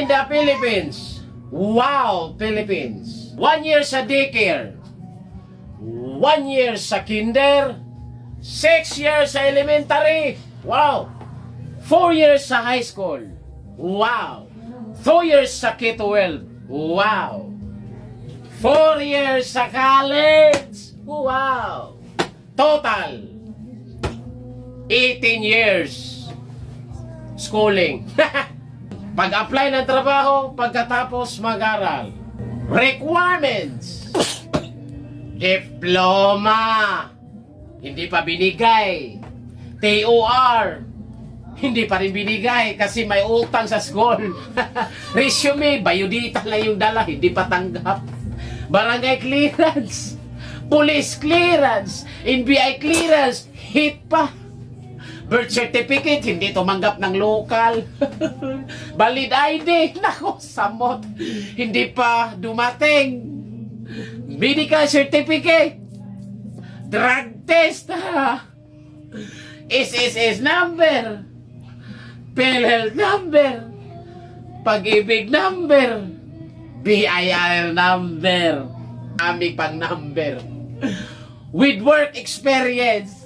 in the Philippines. Wow, Philippines. 1 year sa daycare. 1 year sa kinder. 6 years sa elementary. Wow. 4 years sa high school. Wow. 2 years sa K-12. Wow. 4 years sa college. Wow. Total 18 years schooling. Pag-apply ng trabaho, pagkatapos mag-aral. Requirements. Diploma. Hindi pa binigay. TOR. Hindi pa rin binigay kasi may utang sa school. Resume, biodata lang yung dala, hindi pa tanggap. Barangay clearance. Police clearance. NBI clearance. Hit pa. Birth certificate, hindi tumanggap ng local. Valid ID, nako, samot. Hindi pa dumating. Medical certificate. Drug test, ha. SSS number. PhilHealth number. Pag-ibig number. BIR number. Aming pang number. With work experience.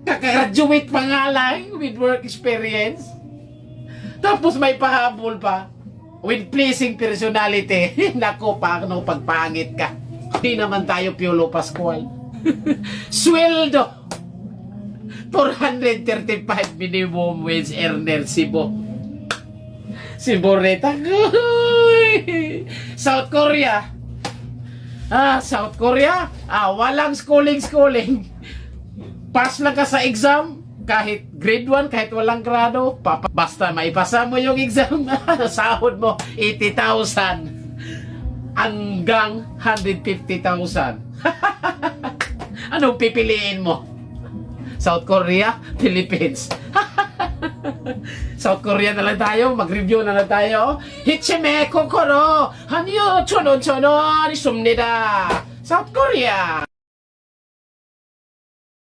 Kaka-graduate pa nga lang with work experience. Tapos may pahabol pa. With pleasing personality. Nako, paano pagpangit ka? Hindi naman tayo Piolo Pascual. Sweldo. 435 minimum wage earner Cebu. Cebu reta. South Korea. South Korea. Walang schooling. Pass lang ka sa exam, kahit grade 1, kahit walang grado, basta maipasa mo yung exam, sahod mo 80,000 hanggang 150,000. Anong pipiliin mo? South Korea, Philippines. South Korea na lang tayo, mag-review na lang tayo. Hichime kokoro, hanyo chono chono, nisumnida. South Korea.